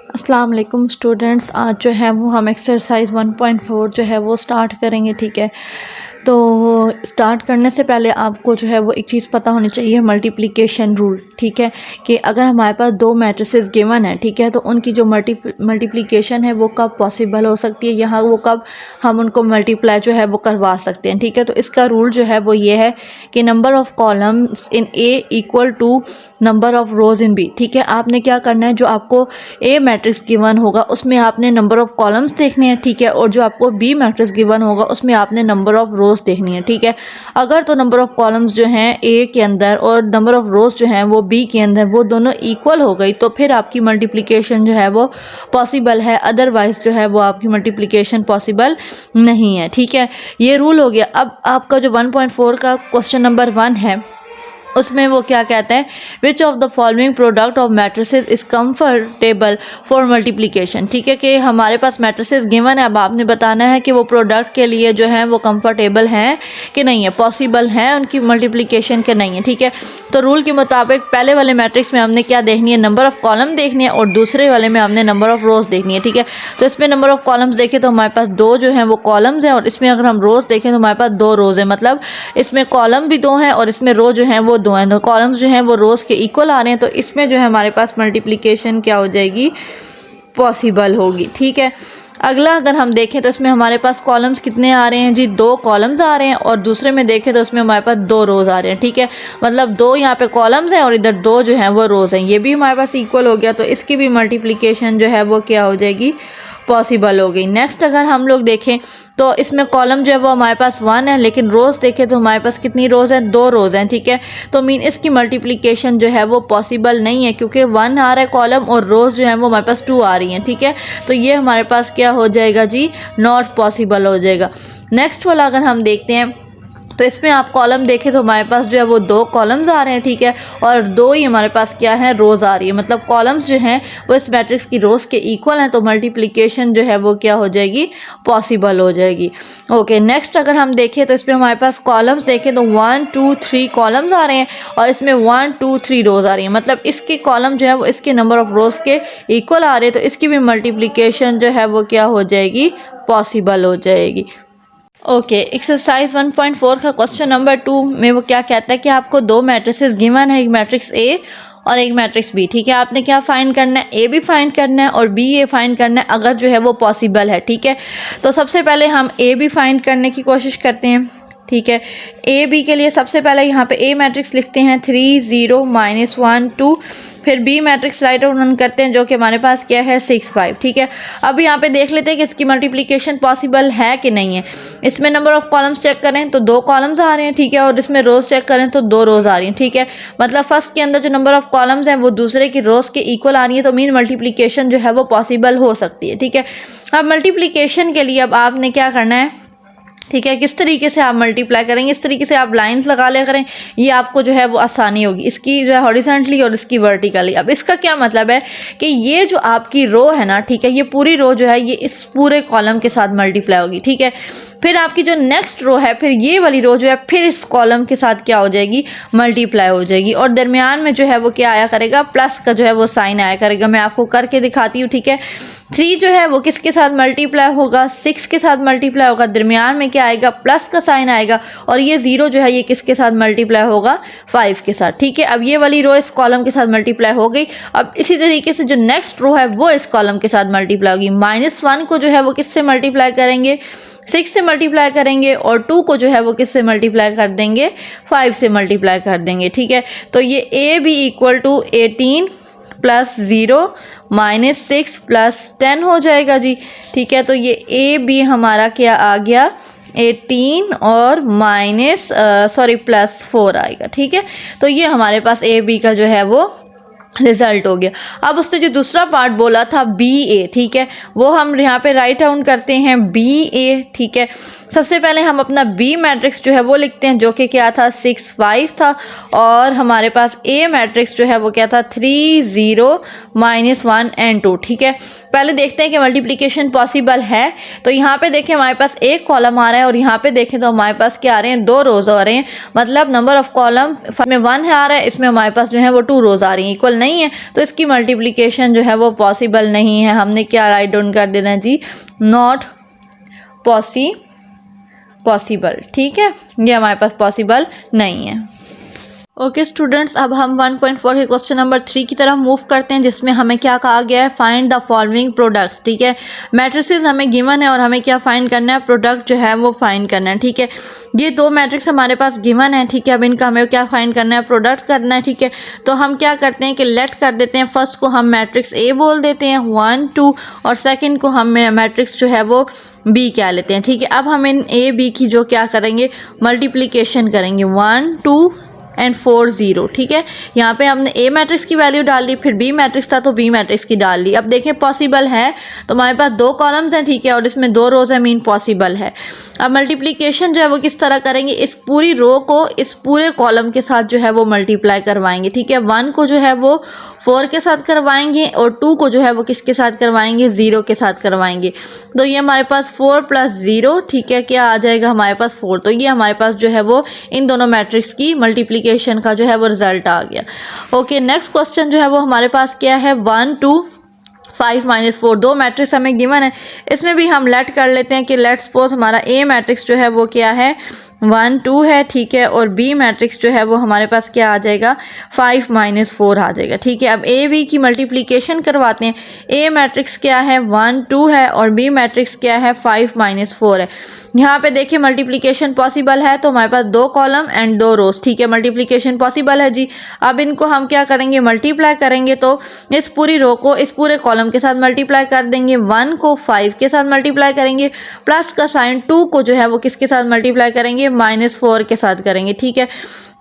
अस्सलाम वालेकुम स्टूडेंट्स। आज जो है वो हम एक्सरसाइज 1.4 जो है वो स्टार्ट करेंगे। ठीक है, तो स्टार्ट करने से पहले आपको जो है वो एक चीज़ पता होनी चाहिए, मल्टीप्लिकेशन रूल। ठीक है, कि अगर हमारे पास दो मैट्रिसेस गिवन है, ठीक है, तो उनकी जो मल्टीप्लिकेशन है वो कब पॉसिबल हो सकती है, यहाँ वो कब हम उनको मल्टीप्लाई जो है वो करवा सकते हैं। ठीक है, तो इसका रूल जो है वो ये है कि number of columns in A equal to number of rows in B. ठीक है, आपने क्या करना है, जो आपको ए मैट्रिक्स गिवन होगा उसमें आपने नंबर ऑफ़ कॉलम्स देखने हैं। ठीक है, और जो आपको बी मैट्रिक्स गिवन होगा उसमें आपने नंबर ऑफ़ रोज़ देखनी है। ठीक है, अगर तो नंबर ऑफ़ कॉलम्स जो हैं ए के अंदर और नंबर ऑफ़ रोज़ जो हैं वो बी के अंदर वो दोनों इक्वल हो गई तो फिर आपकी मल्टीप्लिकेशन जो है वो पॉसिबल है, अदरवाइज़ जो है वो आपकी मल्टीप्लिकेशन पॉसिबल नहीं है। ठीक है, ये रूल हो गया। अब आपका जो 1.4 का क्वेश्चन नंबर 1 है उसमें वो क्या कहते हैं, which of the following product of matrices is comfortable for multiplication. ठीक है, कि हमारे पास मैट्रिसेस गिवन है, अब आपने बताना है कि वो प्रोडक्ट के लिए जो है वो कंफर्टेबल हैं कि नहीं है, पॉसिबल हैं उनकी मल्टीप्लिकेशन के नहीं है। ठीक है, तो रूल के मुताबिक पहले वाले मैट्रिक्स में हमने क्या देखनी है, नंबर ऑफ़ कॉलम देखनी है, और दूसरे वाले में हमने नंबर ऑफ़ रोज़ देखनी है। ठीक है, तो इसमें नंबर ऑफ़ कॉलम्स देखें तो हमारे पास दो जो हैं वो कॉलम्स हैं, और इसमें अगर हम रोज़ देखें तो हमारे पास दो रोज़ हैं, मतलब इसमें कॉलम भी दो हैं और इसमें रो जो हैं वो दो हैं। कॉलम्स जो हैं वो रोज़ के इक्वल आ रहे हैं, तो इसमें जो है हमारे पास मल्टीप्लिकेशन क्या हो जाएगी, पॉसिबल होगी। ठीक है, अगला अगर हम देखें तो इसमें हमारे पास कॉलम्स कितने आ रहे हैं जी, दो कॉलम्स आ रहे हैं, और दूसरे में देखें तो इसमें हमारे पास दो रोज़ आ रहे हैं। ठीक है, मतलब दो यहाँ पे कॉलम्स हैं और इधर दो जो हैं वो रोज़ हैं, ये भी हमारे पास इक्वल हो गया, तो इसकी भी मल्टीप्लिकेशन जो है वो क्या हो जाएगी, पॉसिबल हो गई। नेक्स्ट अगर हम लोग देखें तो इसमें कॉलम जो है वो हमारे पास 1 है, लेकिन रोज़ देखें तो हमारे पास कितनी रोज़ हैं, दो रोज़ हैं। ठीक है, तो मीन इसकी मल्टीप्लिकेशन जो है वो पॉसिबल नहीं है, क्योंकि 1 आ रहा है कॉलम और रोज़ जो है वो हमारे पास 2 आ रही हैं। ठीक है, तो ये हमारे पास क्या हो जाएगा जी, नॉट पॉसिबल हो जाएगा। नेक्स्ट वाला अगर हम देखते हैं तो इसमें आप कॉलम देखें तो हमारे पास जो है वो दो कॉलम्स आ रहे हैं। ठीक है, और दो ही हमारे पास क्या है, रोज़ आ रही है, मतलब कॉलम्स जो हैं वो इस मैट्रिक्स की रोज़ के इक्वल हैं, तो मल्टीप्लिकेशन जो है वो क्या हो जाएगी, पॉसिबल हो जाएगी। ओके, नेक्स्ट अगर हम देखें तो इसमें हमारे पास कॉलम्स देखें तो 1 2 3 कॉलम्स आ रहे हैं और इसमें 1 2 3 रोज़ आ रही हैं, मतलब इसके कॉलम जो है वो इसके नंबर ऑफ़ रोज़ के इक्वल आ रहे हैं, तो इसकी भी मल्टीप्लिकेशन जो है वो क्या हो जाएगी, पॉसिबल हो जाएगी। ओके, एक्सरसाइज 1.4 का क्वेश्चन नंबर 2 में वो क्या कहता है कि आपको दो मैट्रिसेस गिवन है, एक मैट्रिक्स ए और एक मैट्रिक्स बी। ठीक है, आपने क्या फाइंड करना है, ए भी फाइंड करना है और बी ए फाइंड करना है, अगर जो है वो पॉसिबल है। ठीक है, तो सबसे पहले हम ए भी फाइंड करने की कोशिश करते हैं। ठीक है, ए बी के लिए सबसे पहले यहाँ पे ए मैट्रिक्स लिखते हैं 3 0 -1 2, फिर बी मैट्रिक्स राइट डाउन करते हैं जो कि हमारे पास क्या है 6 5। ठीक है, अब यहाँ पे देख लेते हैं कि इसकी मल्टीप्लिकेशन पॉसिबल है कि नहीं है। इसमें नंबर ऑफ़ कॉलम्स चेक करें तो दो कॉलम्स आ रहे हैं। ठीक है, और इसमें रोज़ चेक करें तो दो रोज़ आ रही हैं। ठीक है, मतलब फर्स्ट के अंदर जो नंबर ऑफ़ कॉलम्स हैं वो दूसरे की रोज़ के इक्वल आ रही है, तो मीन मल्टीप्लिकेशन जो है वो पॉसिबल हो सकती है। ठीक है, अब मल्टीप्लिकेशन के लिए अब आपने क्या करना है, ठीक है, किस तरीके से आप मल्टीप्लाई करेंगे, इस तरीके से आप लाइंस लगा लिया करें, ये आपको जो है वो आसानी होगी, इसकी जो है हॉरिजॉन्टली और इसकी वर्टिकली। अब इसका क्या मतलब है कि ये जो आपकी रो है ना, ठीक है, ये पूरी रो जो है ये इस पूरे कॉलम के साथ मल्टीप्लाई होगी। ठीक है, फिर आपकी जो नेक्स्ट रो है, फिर ये वाली रो जो है फिर इस कॉलम के साथ क्या हो जाएगी, मल्टीप्लाई हो जाएगी, और दरमियान में जो है वो क्या आया करेगा, प्लस का जो है वो साइन आया करेगा। मैं आपको करके दिखाती हूँ। ठीक है, 3 जो है वो किसके साथ मल्टीप्लाई होगा, 6 के साथ मल्टीप्लाई होगा, दरमियान में क्या आएगा, प्लस का साइन आएगा, और ये 0 जो है ये किसके साथ मल्टीप्लाई होगा, 5 के साथ। ठीक है, अब ये वाली रो इस कॉलम के साथ मल्टीप्लाई हो गई। अब इसी तरीके से जो नेक्स्ट रो है वो इस कॉलम के साथ मल्टीप्लाई होगी। -1 को जो है वो किससे मल्टीप्लाई करेंगे, 6 से मल्टीप्लाई करेंगे, और 2 को जो है वो किससे मल्टीप्लाई कर देंगे, 5 से मल्टीप्लाई कर देंगे। ठीक है, तो ये ए बी इक्वल टू 18 + 0 -6 + 10 हो जाएगा जी। ठीक है, तो ये ए बी हमारा क्या आ गया, 18 और +4 आएगा। ठीक है, तो ये हमारे पास ए बी का जो है वो रिजल्ट हो गया। अब उसने जो दूसरा पार्ट बोला था बी ए, ठीक है, वो हम यहाँ पे राइट डाउन करते हैं बी ए। ठीक है, सबसे पहले हम अपना बी मैट्रिक्स जो है वो लिखते हैं जो कि क्या था 6 5 था, और हमारे पास ए मैट्रिक्स जो है वो क्या था 3 0 -1 and 2। ठीक है, पहले देखते हैं कि मल्टीप्लिकेशन पॉसिबल है। तो यहाँ पे देखें हमारे पास एक कॉलम आ रहा है और यहाँ पे देखें तो हमारे पास क्या आ रहे हैं, 2 रोज आ रहे हैं, मतलब नंबर ऑफ कॉलम में 1 है आ रहा है, इसमें हमारे पास जो है वो 2 रोज आ रही हैं इक्वल। नहीं है तो इसकी मल्टीप्लिकेशन जो है वो पॉसिबल नहीं है। हमने क्या राइट डाउन कर देना जी, नॉट पॉसिबल। ठीक है, ये हमारे पास पॉसिबल नहीं है। ओके स्टूडेंट्स, अब हम 1.4 के क्वेश्चन नंबर 3 की तरफ मूव करते हैं, जिसमें हमें क्या कहा गया है, फाइंड द फॉलोइंग प्रोडक्ट्स। ठीक है, मैट्रिसेस हमें गिवन है और हमें क्या फाइंड करना है, प्रोडक्ट जो है वो फाइंड करना है। ठीक है, ये दो मैट्रिक्स हमारे पास गिवन है। ठीक है, अब इनका हमें क्या फाइंड करना है, प्रोडक्ट करना है। ठीक है, तो हम क्या करते हैं कि लेट कर देते हैं, फर्स्ट को हम मैट्रिक्स ए बोल देते हैं 1 2, और सेकेंड को हम मैट्रिक्स जो है वो बी क्या लेते हैं। ठीक है, अब हम इन ए बी की जो क्या करेंगे, मल्टीप्लीकेशन करेंगे 1 2 एंड 4 0। ठीक है, यहाँ पे हमने ए मैट्रिक्स की वैल्यू डाल दी, फिर बी मैट्रिक्स था तो बी मैट्रिक्स की डाल दी। अब देखें पॉसिबल है, तो हमारे पास दो कॉलम्स हैं। ठीक है, और इसमें दो रोज है, मीन पॉसिबल है। अब मल्टीप्लिकेशन जो है वो किस तरह करेंगे, इस पूरी रो को इस पूरे कॉलम के साथ जो है वो मल्टीप्लाई करवाएंगे। ठीक है, 1 को जो है वो 4 के साथ करवाएंगे और 2 को जो है वो किसके साथ करवाएंगे, 0 के साथ करवाएंगे। तो ये हमारे पास 4 + 0, ठीक है, क्या आ जाएगा हमारे पास 4। तो ये हमारे पास जो है वो इन दोनों मैट्रिक्स की मल्टीप्लिकेशन का जो है वो रिजल्ट आ गया। ओके, नेक्स्ट क्वेश्चन जो है वो हमारे पास क्या है, 1 2 5 - 4। दो मैट्रिक्स हमें गिवन है, इसमें भी हम लेट कर लेते हैं कि लेट सपोज हमारा ए मैट्रिक्स जो है वो क्या है, 1 2 है। ठीक है, और बी मैट्रिक्स जो है वो हमारे पास क्या आ जाएगा, 5 - 4 आ जाएगा। ठीक है, अब ए बी की मल्टीप्लिकेशन करवाते हैं। ए मैट्रिक्स क्या है, 1 2 है, और बी मैट्रिक्स क्या है, 5 - 4 है। यहाँ पे देखिए मल्टीप्लिकेशन पॉसिबल है, तो हमारे पास दो कॉलम एंड दो रोज। ठीक है, मल्टीप्लिकेशन पॉसिबल है जी। अब इनको हम क्या करेंगे, मल्टीप्लाई करेंगे, तो इस पूरी रो को इस पूरे कॉलम के साथ मल्टीप्लाई कर देंगे। 1 को 5 के साथ मल्टीप्लाई करेंगे, प्लस का साइन 2 को जो है वो किसके साथ मल्टीप्लाई करेंगे, -4 के साथ करेंगे। ठीक है,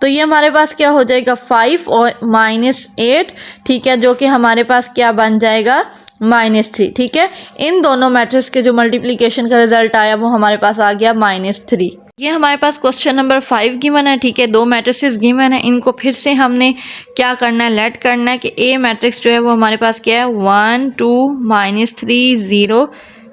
तो ये हमारे पास क्या हो जाएगा, 5 और -8। ठीक है, जो कि हमारे पास क्या बन जाएगा, -3। ठीक है, इन दोनों मैट्रिक्स के जो मल्टीप्लिकेशन का रिजल्ट आया वो हमारे पास आ गया -3। ये हमारे पास क्वेश्चन नंबर 5 गिवन है। ठीक है, दो मैट्रिसेस गिवन है, इनको फिर से हमने क्या करना है, लेट करना है कि ए मैट्रिक्स जो है वो हमारे पास क्या है, 1 2 -3 0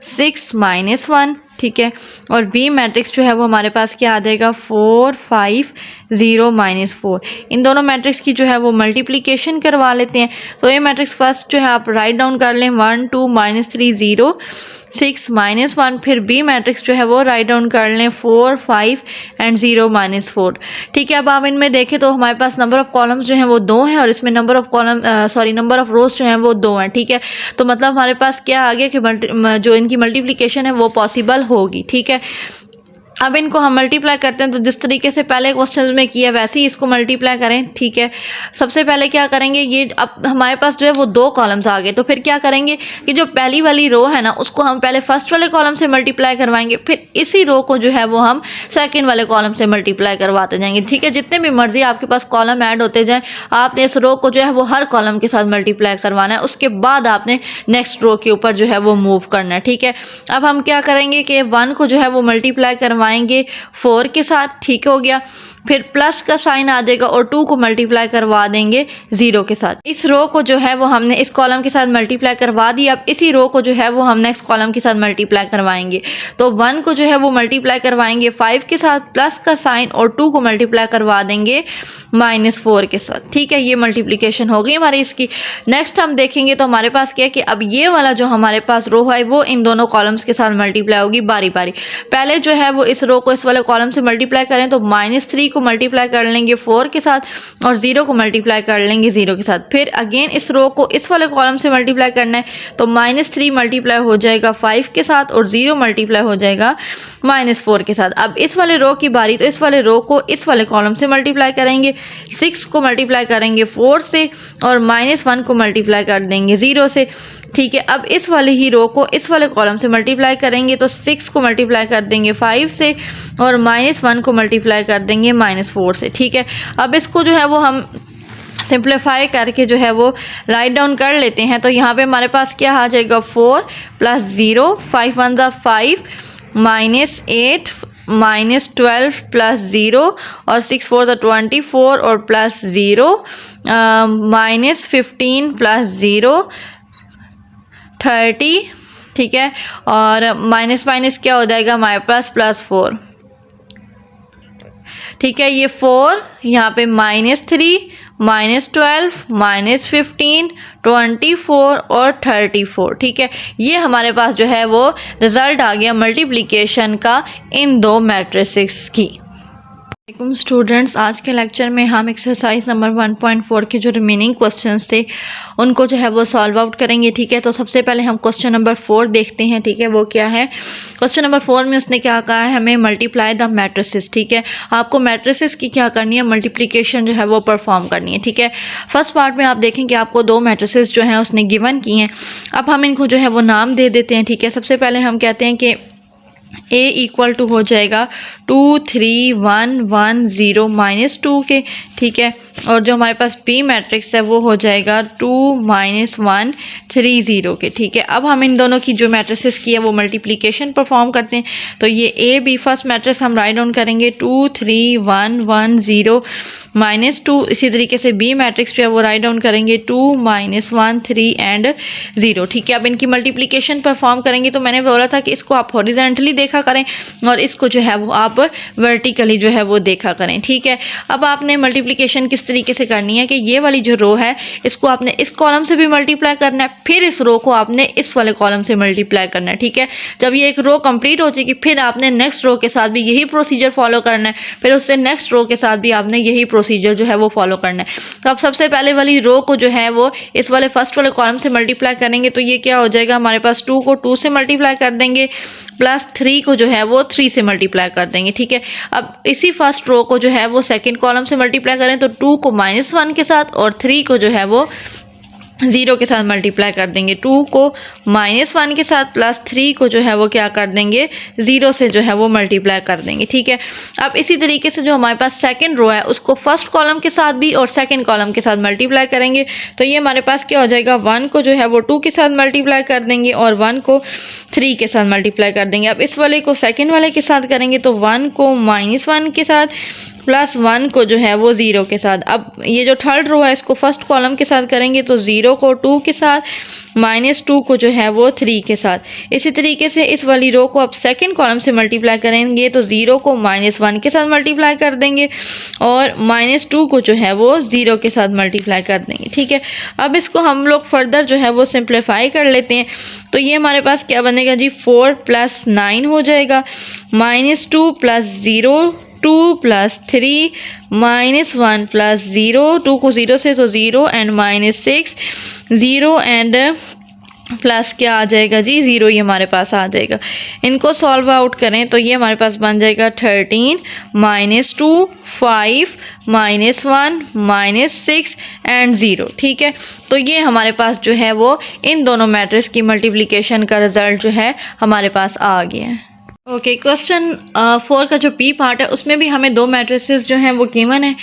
6 -1। ठीक है, और बी मैट्रिक्स जो है वो हमारे पास क्या आ जाएगा, 4 5 0 -4। इन दोनों मैट्रिक्स की जो है वो मल्टीप्लिकेशन करवा लेते हैं। तो ये मैट्रिक्स फर्स्ट जो है आप राइट डाउन कर लें, 1 2 -3 0 6 -1। फिर बी मैट्रिक्स जो है वो राइट डाउन कर लें, 4 5 एंड 0 -4। ठीक है, अब आप इनमें देखें तो हमारे पास नंबर ऑफ कॉलम्स जो हैं वो 2 हैं, और इसमें नंबर ऑफ रोज जो हैं वो 2 हैं। ठीक है, तो मतलब हमारे पास क्या आ गया कि जो इनकी मल्टीप्लिकेशन है वो पॉसिबल होगी। ठीक है, अब इनको हम मल्टीप्लाई करते हैं, तो जिस तरीके से पहले क्वेश्चन में किया वैसे ही इसको मल्टीप्लाई करें। ठीक है, सबसे पहले क्या करेंगे, ये अब हमारे पास जो है वो दो कॉलम्स आ गए, तो फिर क्या करेंगे कि जो पहली वाली रो है ना उसको हम पहले फर्स्ट वाले कॉलम से मल्टीप्लाई करवाएंगे, फिर इसी रो को जो है वो हम सेकेंड वाले कॉलम से मल्टीप्लाई करवाते जाएंगे। ठीक है, जितने भी मर्जी आपके पास कॉलम ऐड होते जाएँ, आपने इस रो को जो है वो हर कॉलम के साथ मल्टीप्लाई करवाना है, उसके बाद आपने नेक्स्ट रो के ऊपर जो है वो मूव करना है। ठीक है, अब हम क्या करेंगे कि 1 को जो है वो मल्टीप्लाई करवाएंगे 4 के साथ। ठीक हो गया, फिर प्लस का साइन आ जाएगा और 2 को मल्टीप्लाई करवा देंगे 0 के साथ। इस रो को जो है वो हमने इस कॉलम के साथ मल्टीप्लाई करवा दी। अब इसी रो को जो है वो हम नेक्स्ट कॉलम के साथ मल्टीप्लाई करवाएंगे, तो 1 को जो है वो मल्टीप्लाई करवाएंगे 5 के साथ, प्लस का साइन, और 2 को मल्टीप्लाई करवा देंगे -4 के साथ। ठीक है, ये मल्टीप्लिकेशन हो गई हमारी इसकी। नेक्स्ट हम देखेंगे तो हमारे पास क्या है कि अब ये वाला जो हमारे पास रो है वो इन दोनों कॉलम्स के साथ मल्टीप्लाई होगी बारी बारी। पहले जो है वो इस रो को इस वाले कॉलम से मल्टीप्लाई करें, तो -3 को मल्टीप्लाई कर लेंगे 4 के साथ, और 0 को मल्टीप्लाई कर लेंगे 0 के साथ। फिर अगेन इस रो को इस वाले कॉलम से मल्टीप्लाई करना है, तो -3 मल्टीप्लाई हो जाएगा 5 के साथ, और 0 मल्टीप्लाई हो जाएगा -4 के साथ। अब इस वाले रो की बारी, तो इस वाले रो को इस वाले कॉलम से मल्टीप्लाई करेंगे, 6 को मल्टीप्लाई करेंगे 4 से, और -1 को मल्टीप्लाई कर देंगे 0 से। ठीक है, अब इस वाले ही रो को इस वाले कॉलम से मल्टीप्लाई करेंगे, तो 6 को मल्टीप्लाई कर देंगे 5 से, और -1 को मल्टीप्लाई कर देंगे -4 से। ठीक है, अब इसको जो है वो हम सिंप्लीफाई करके जो है वो राइट डाउन कर लेते हैं। तो यहाँ पे हमारे पास क्या आ जाएगा, 4 + 0 5 1 5 -8 -12 + 0 और 6 4 24 और प्लस 0 -15 + 0 30। ठीक है, और माइनस माइनस क्या हो जाएगा हमारे पास, +4। ठीक है, ये 4 यहाँ पे -3 -12, -15, 24 और 34। ठीक है, ये हमारे पास जो है वो रिज़ल्ट आ गया मल्टीप्लिकेशन का इन दो मैट्रिसेस की। स्टूडेंट्स, आज के लेक्चर में हम एक्सरसाइज नंबर 1.4 के जो रिमेनिंग क्वेश्चंस थे उनको जो है वो सॉल्व आउट करेंगे। ठीक है, तो सबसे पहले हम क्वेश्चन नंबर 4 देखते हैं। ठीक है, वो क्या है? क्वेश्चन नंबर 4 में उसने क्या कहा है, हमें मल्टीप्लाई द मैट्रिसेस। ठीक है, आपको मैट्रिसेस की क्या करनी है, मल्टीप्लिकेशन जो है वो परफॉर्म करनी है। ठीक है, फर्स्ट पार्ट में आप देखें कि आपको दो मैट्रिसेस जो हैं उसने गिवन की हैं। अब हम इनको जो है वो नाम दे देते हैं। ठीक है, सबसे पहले हम कहते हैं कि A इक्वल टू हो जाएगा 2 3 1 1 0 -2 के। ठीक है, और जो हमारे पास B मैट्रिक्स है वो हो जाएगा 2 -1 3 0 के। ठीक है, अब हम इन दोनों की जो मैट्रिसेस की है वो मल्टीप्लिकेशन परफॉर्म करते हैं। तो ये A B फर्स्ट मैट्रिक्स हम राइट डाउन करेंगे 2 3 1 1 0 -2। इसी तरीके से B मैट्रिक्स जो है वो राइट डाउन करेंगे 2 -1 3 एंड 0। ठीक है, अब इनकी मल्टीप्लिकेशन परफॉर्म करेंगे। तो मैंने बोला था कि इसको आप हॉरिजॉन्टली देखा करें और इसको जो है वो आप वर्टिकली जो है वो देखा करें। ठीक है, अब आपने मल्टीप्लिकेशन किस तरीके से करनी है कि ये वाली जो रो है इसको आपने इस कॉलम से भी मल्टीप्लाई करना है, फिर इस रो को आपने इस वाले कॉलम से मल्टीप्लाई करना है। ठीक है, जब ये एक रो कंप्लीट हो जाएगी फिर आपने नेक्स्ट रो के साथ भी यही प्रोसीजर फॉलो करना है, फिर उससे नेक्स्ट रो के साथ भी आपने यही प्रोसीजर जो है वो फॉलो करना है। तो अब सबसे पहले वाली रो को जो है वो इस वाले फर्स्ट वाले कॉलम से मल्टीप्लाई करेंगे। तो ये क्या हो जाएगा, हमारे पास 2 को 2 से मल्टीप्लाई कर देंगे, प्लस 3 को जो है वो 3 से मल्टीप्लाई कर देंगे। ठीक है, अब इसी फर्स्ट रो को जो है वो सेकंड कॉलम से मल्टीप्लाई करें तो 2 को -1 के साथ और 3 को जो है वो 0 के साथ मल्टीप्लाई कर देंगे। 2 को -1 के साथ प्लस 3 को जो है वो क्या कर देंगे, 0 से जो है वो मल्टीप्लाई कर देंगे। ठीक है, अब इसी तरीके से जो हमारे पास सेकंड रो है उसको फर्स्ट कॉलम के साथ भी और सेकंड कॉलम के साथ मल्टीप्लाई करेंगे। तो ये हमारे पास क्या हो जाएगा, 1 को जो है वो 2 के साथ मल्टीप्लाई कर देंगे और 1 को 3 के साथ मल्टीप्लाई कर देंगे। अब इस वाले को सेकंड वाले के साथ करेंगे तो 1 को -1 के साथ प्लस 1 को जो है वो 0 के साथ। अब ये जो थर्ड रो है इसको फर्स्ट कॉलम के साथ करेंगे तो 0 को 2 के साथ, -2 को जो है वो 3 के साथ। इसी तरीके से इस वाली रो को अब सेकंड कॉलम से मल्टीप्लाई करेंगे तो 0 को -1 के साथ मल्टीप्लाई कर देंगे और -2 को जो है वो 0 के साथ मल्टीप्लाई कर देंगे। ठीक है, अब इसको हम लोग फर्दर जो है वो सिंप्लीफाई कर लेते हैं। तो ये हमारे पास क्या बनेगा जी, 4 + 9 हो जाएगा, -2 + 0 2 + 3 -1 + 0 2 को 0 से तो 0 एंड -6 0 एंड प्लस क्या आ जाएगा जी, 0 ही हमारे पास आ जाएगा। इनको सॉल्व आउट करें तो ये हमारे पास बन जाएगा 13 -2 5 -1 -6 एंड 0। ठीक है, तो ये हमारे पास जो है वो इन दोनों मैट्रिक्स की मल्टीप्लिकेशन का रिजल्ट जो है हमारे पास आ गया है। ओके, क्वेश्चन 4 का जो पी पार्ट है उसमें भी हमें दो मैट्रिसेस जो हैं वो गिवन है।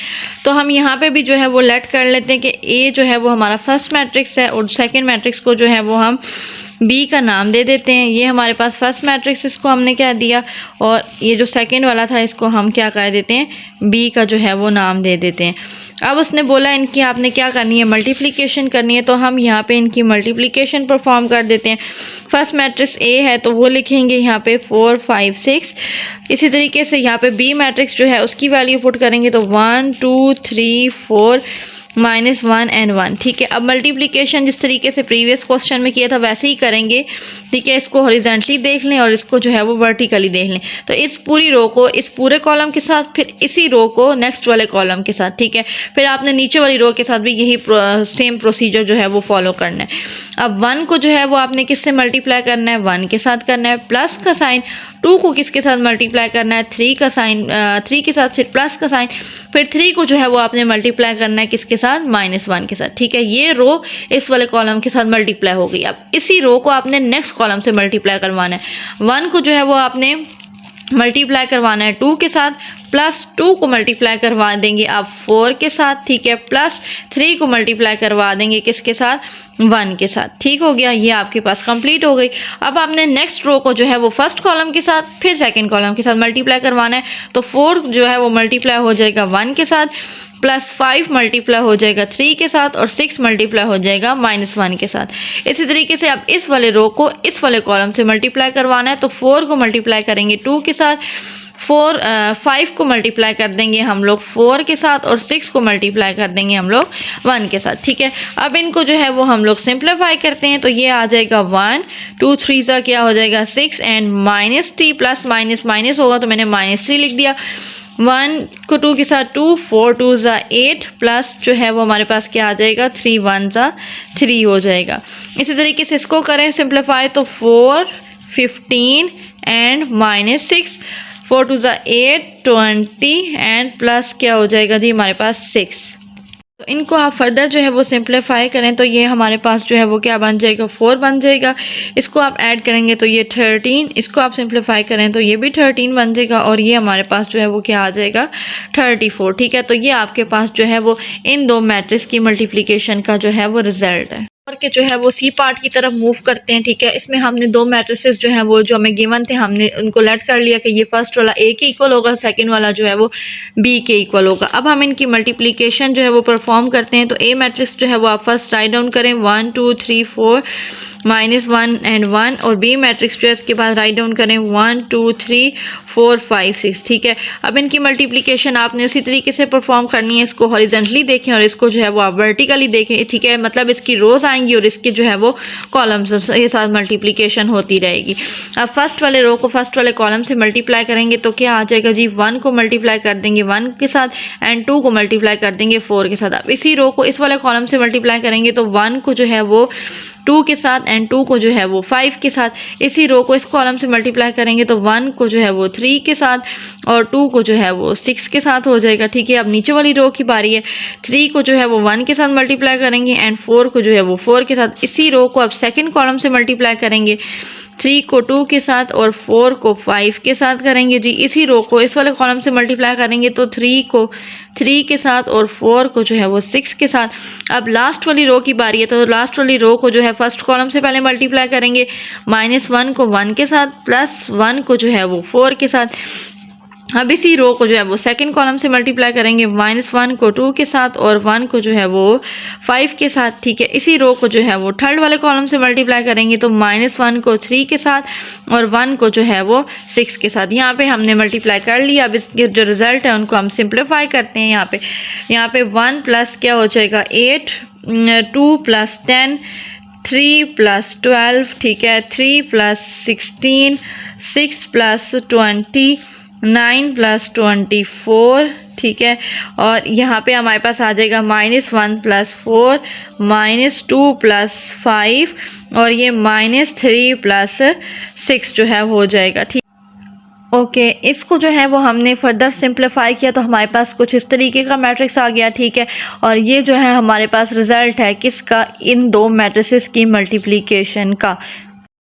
तो हम यहाँ पे भी जो है वो लेट कर लेते हैं कि ए जो है वो हमारा फर्स्ट मैट्रिक्स है और सेकंड मैट्रिक्स को जो है वो हम बी का नाम दे देते हैं। ये हमारे पास फर्स्ट मैट्रिक्स, इसको हमने क्या दिया, और ये जो सेकंड वाला था इसको हम क्या कर देते हैं, बी का जो है वो नाम दे देते हैं। अब उसने बोला इनकी आपने क्या करनी है, मल्टीप्लिकेशन करनी है। तो हम यहाँ पे इनकी मल्टीप्लिकेशन परफॉर्म कर देते हैं। फर्स्ट मैट्रिक्स ए है तो वो लिखेंगे यहाँ पे 4 5 6। इसी तरीके से यहाँ पे बी मैट्रिक्स जो है उसकी वैल्यू पुट करेंगे तो 1 2 3 4 -1 एंड 1। ठीक है, अब मल्टीप्लिकेशन जिस तरीके से प्रीवियस क्वेश्चन में किया था वैसे ही करेंगे। ठीक है, इसको हॉरिजॉन्टली देख लें और इसको जो है वो वर्टिकली देख लें। तो इस पूरी रो को इस पूरे कॉलम के साथ, फिर इसी रो को नेक्स्ट वाले कॉलम के साथ। ठीक है, फिर आपने नीचे वाली रो के साथ भी यही सेम प्रोसीजर जो है वो फॉलो करना है। अब 1 को जो है वो आपने किससे मल्टीप्लाई करना है, 1 के साथ करना है, प्लस का साइन। 2 को किसके साथ मल्टीप्लाई करना है, 3 का साइन, 3 के साथ, फिर प्लस का साइन, फिर 3 को जो है वो आपने मल्टीप्लाई करना है किसके साथ, -1 के साथ। ठीक है, ये रो इस वाले कॉलम के साथ मल्टीप्लाई हो गई। अब इसी रो को आपने नेक्स्ट कॉलम से मल्टीप्लाई करवाना है। 1 को जो है वो आपने मल्टीप्लाई करवाना है 2 के साथ, प्लस 2 को मल्टीप्लाई करवा देंगे आप 4 के साथ। ठीक है, प्लस 3 को मल्टीप्लाई करवा देंगे किसके साथ, 1 के साथ। ठीक हो गया, ये आपके पास कंप्लीट हो गई। अब आपने नेक्स्ट रो को जो है वो फर्स्ट कॉलम के साथ फिर सेकंड कॉलम के साथ मल्टीप्लाई करवाना है। तो 4 जो है वो मल्टीप्लाई हो जाएगा 1 के साथ, प्लस 5 मल्टीप्लाई हो जाएगा 3 के साथ और 6 मल्टीप्लाई हो जाएगा -1 के साथ। इसी तरीके से अब इस वाले रो को इस वाले कॉलम से मल्टीप्लाई करवाना है। तो 4 को मल्टीप्लाई करेंगे 2 के साथ, 5 को मल्टीप्लाई कर देंगे हम लोग 4 के साथ और 6 को मल्टीप्लाई कर देंगे हम लोग 1 के साथ, ठीक है। अब इनको जो है वो हम लोग सिंप्लीफाई करते हैं, तो ये आ जाएगा 1 2 3 सा क्या हो जाएगा 6 एंड -3 प्लस माइनस माइनस होगा तो मैंने -3 लिख दिया। 1 को 2 के साथ 2 4 2 ज़ा 8 प्लस जो है वो हमारे पास क्या आ जाएगा 3 1 ज़ा 3 हो जाएगा। इसी तरीके से इसको करें सिंप्लीफाई तो 4 15 एंड -6 4 2 ज़ा 8 20 एंड प्लस क्या हो जाएगा जी हमारे पास 6। तो इनको आप फर्दर जो है वो सिंप्लीफाई करें तो ये हमारे पास जो है वो क्या बन जाएगा 4 बन जाएगा। इसको आप ऐड करेंगे तो ये 13, इसको आप सिंप्लीफाई करें तो ये भी 13 बन जाएगा और ये हमारे पास जो है वो क्या आ जाएगा 34, ठीक है। तो ये आपके पास जो है वो इन दो मैट्रिक्स की मल्टीप्लिकेशन का जो है वो रिजल्ट है। और के जो है वो सी पार्ट की तरफ मूव करते हैं, ठीक है। इसमें हमने दो मैट्रिसेस जो है वो जो हमें गिवन थे हमने उनको लेट कर लिया कि ये फर्स्ट वाला ए के इक्वल होगा, सेकंड वाला जो है वो बी के इक्वल होगा। अब हम इनकी मल्टीप्लिकेशन जो है वो परफॉर्म करते हैं, तो ए मैट्रिक्स जो है वो आप फर्स्ट राइट डाउन करें 1 2 3 4 -1 एंड 1 और बी मैट्रिक्स जो है इसके बाद राइट डाउन करें 1 2 3 4 5 6, ठीक है। अब इनकी मल्टीप्लिकेशन आपने उसी तरीके से परफॉर्म करनी है, इसको हॉरिजेंटली देखें और इसको जो है वो आप वर्टिकली देखें, ठीक है। मतलब इसकी रोज आएंगी और इसके जो है वो कॉलम्स के साथ मल्टीप्लिकेशन होती रहेगी। अब फर्स्ट वाले रो को फर्स्ट वाले कॉलम से मल्टीप्लाई करेंगे तो क्या आ जाएगा जी 1 को मल्टीप्लाई कर देंगे 1 के साथ एंड 2 को मल्टीप्लाई कर देंगे 4 के साथ। अब इसी रो को इस वाले कॉलम से मल्टीप्लाई करेंगे तो 1 को जो है वो 2 के साथ एंड 2 को जो है वो 5 के साथ। इसी रो को इस कॉलम से मल्टीप्लाई करेंगे तो 1 को जो है वो 3 के साथ और 2 को जो है वो 6 के साथ हो जाएगा, ठीक है। अब नीचे वाली रो की बारी है, 3 को जो है वो 1 के साथ मल्टीप्लाई करेंगे एंड 4 को जो है वो 4 के साथ। इसी रो को अब सेकंड कॉलम से मल्टीप्लाई करेंगे, 3 को 2 के साथ और 4 को 5 के साथ करेंगे जी। इसी रो को इस वाले कॉलम से मल्टीप्लाई करेंगे तो 3 को 3 के साथ और 4 को जो है वो 6 के साथ। अब लास्ट वाली रो की बारी है, तो लास्ट वाली रो को जो है फर्स्ट कॉलम से पहले मल्टीप्लाई करेंगे, -1 को 1 के साथ प्लस 1 को जो है वो 4 के साथ। अब इसी रो को जो है वो सेकंड कॉलम से मल्टीप्लाई करेंगे, -1 को 2 के साथ और 1 को जो है वो 5 के साथ, ठीक है। इसी रो को जो है वो थर्ड वाले कॉलम से मल्टीप्लाई करेंगे तो -1 को 3 के साथ और 1 को जो है वो 6 के साथ। यहाँ पे हमने मल्टीप्लाई कर लिया। अब इसके जो रिजल्ट है उनको हम सिंप्लीफाई करते हैं। यहाँ पे 1 प्लस क्या हो जाएगा 8, 2 प्लस 10, 3 प्लस 12, ठीक है, 3 प्लस 16, 6 प्लस 20, 9 प्लस 24, ठीक है। और यहाँ पे हमारे पास आ जाएगा -1 प्लस 4, -2 प्लस 5 और ये -3 प्लस 6 जो है हो जाएगा, ठीक। ओके, इसको जो है वो हमने फर्दर सिंप्लीफाई किया तो हमारे पास कुछ इस तरीके का मैट्रिक्स आ गया, ठीक है। और ये जो है हमारे पास रिजल्ट है किसका, इन दो मैट्रिसेस की मल्टीप्लिकेशन का।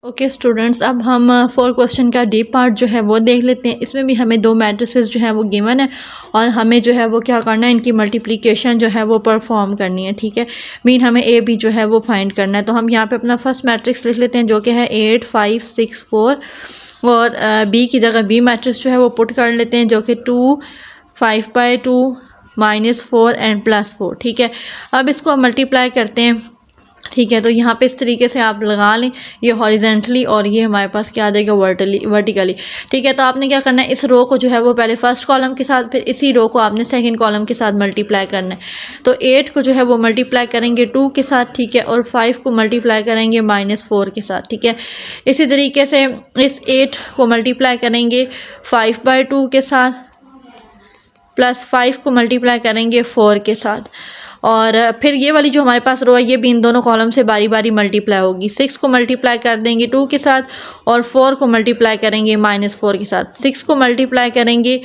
ओके स्टूडेंट्स, अब हम 4 क्वेश्चन का डी पार्ट जो है वो देख लेते हैं। इसमें भी हमें दो मैट्रिसेस जो है वो गिवन है और हमें जो है वो क्या करना है, इनकी मल्टीप्लिकेशन जो है वो परफॉर्म करनी है, ठीक है। मीन हमें ए बी जो है वो फाइंड करना है। तो हम यहाँ पे अपना फर्स्ट मैट्रिक्स लिख लेते हैं जो कि है 8 5 6 4 और बी की जगह बी मैट्रिक्स जो है वो पुट कर लेते हैं जो कि 2 5/2 -4 एंड +4, ठीक है। अब इसको मल्टीप्लाई करते हैं, ठीक है। तो यहाँ पे इस तरीके से आप लगा लें, ये हॉरिजेंटली और ये हमारे पास क्या आ जाएगा वर्टिकली, ठीक है। तो आपने क्या करना है, इस रो को जो है वो पहले फर्स्ट कॉलम के साथ, फिर इसी रो को आपने सेकंड कॉलम के साथ मल्टीप्लाई करना है। तो 8 को जो है वो मल्टीप्लाई करेंगे 2 के साथ, ठीक है, और 5 को मल्टीप्लाई करेंगे -4 के साथ, ठीक है। इसी तरीके से इस 8 को मल्टीप्लाई करेंगे 5/2 के साथ प्लस 5 को मल्टीप्लाई करेंगे 4 के साथ। और फिर ये वाली जो हमारे पास रो है ये भी इन दोनों कॉलम से बारी बारी मल्टीप्लाई होगी। 6 को मल्टीप्लाई कर देंगे 2 के साथ और 4 को मल्टीप्लाई करेंगे -4 के साथ। 6 को मल्टीप्लाई करेंगे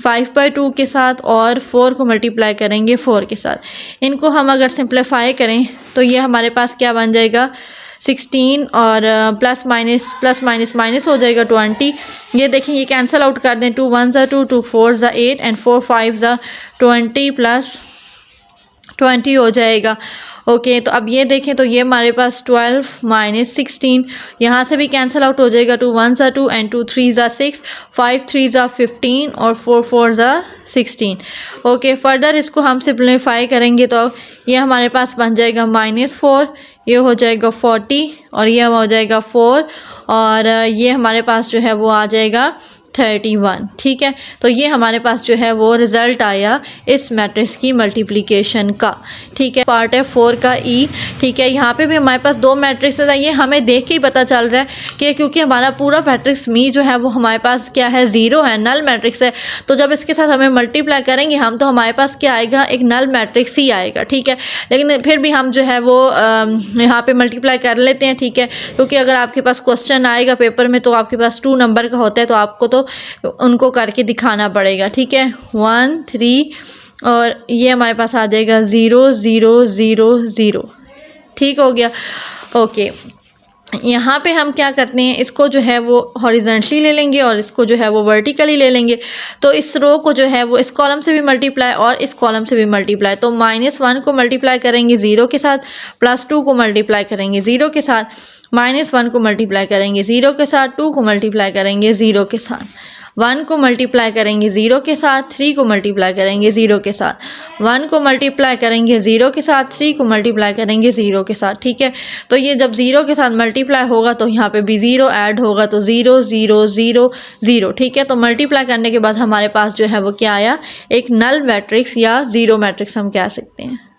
5/2 के साथ और 4 को मल्टीप्लाई करेंगे 4 के साथ। इनको हम अगर सिंप्लीफाई करें तो ये हमारे पास क्या बन जाएगा 16 और प्लस माइनस हो जाएगा 20। ये देखें, ये कैंसिल आउट कर दें, 2 1 ज़ा 2, 2 4 ज़ा 8 एंड 4 5 ज़ा 20 प्लस 20 हो जाएगा। ओके, तो अब ये देखें तो ये हमारे पास 12 -16 यहाँ से भी कैंसिल आउट हो जाएगा, 2 1 ज़ा 2 एंड 2 3 ज़ा 6, 5 3 ज़ा 15 और 4 4 ज़ा 16। ओके, फर्दर इसको हम सिंप्लीफाई करेंगे तो ये हमारे पास बन जाएगा -4, ये हो जाएगा 40 और ये हो जाएगा 4 और ये हमारे पास जो है वो आ जाएगा 31। ठीक है, तो ये हमारे पास जो है वो रिज़ल्ट आया इस मैट्रिक्स की मल्टीप्लिकेशन का। ठीक है, पार्ट है 4 का ई। ठीक है, यहाँ पे भी हमारे पास दो मैट्रिक्स है, ये हमें देख के ही पता चल रहा है कि क्योंकि हमारा पूरा मैट्रिक्स मी जो है वो हमारे पास क्या है, 0 है, नल मैट्रिक्स है। तो जब इसके साथ हमें मल्टीप्लाई करेंगे हम, तो हमारे पास क्या आएगा, एक नल मैट्रिक्स ही आएगा। ठीक है, लेकिन फिर भी हम जो है वो यहाँ पे मल्टीप्लाई कर लेते हैं। ठीक है, क्योंकि अगर आपके पास क्वेश्चन आएगा पेपर में तो आपके पास 2 नंबर का होता है, तो आपको तो उनको करके दिखाना पड़ेगा। ठीक है, 1 3 और ये हमारे पास आ जाएगा 0 0 0 0। ठीक हो गया। ओके, यहाँ पे हम क्या करते हैं, इसको जो है वो हॉरिजेंटली ले लेंगे और इसको जो है वो वर्टिकली ले लेंगे। तो इस रो को जो है वो इस कॉलम से भी मल्टीप्लाई और इस कॉलम से भी मल्टीप्लाई। तो -1 को मल्टीप्लाई करेंगे 0 के साथ, +2 को मल्टीप्लाई करेंगे 0 के साथ, -1 को मल्टीप्लाई करेंगे 0 के साथ, 2 को मल्टीप्लाई करेंगे 0 के साथ, 1 को मल्टीप्लाई करेंगे 0 के साथ, 3 को मल्टीप्लाई करेंगे 0 के साथ, 1 को मल्टीप्लाई करेंगे 0 के साथ, 3 को मल्टीप्लाई करेंगे 0 के साथ। ठीक है, तो ये जब 0 के साथ मल्टीप्लाई होगा तो यहाँ पे भी 0 ऐड होगा, तो 0 0 0 0। ठीक है, तो मल्टीप्लाई करने के बाद हमारे पास जो है वो क्या आया, एक नल मैट्रिक्स या 0 मैट्रिक्स हम कह सकते हैं।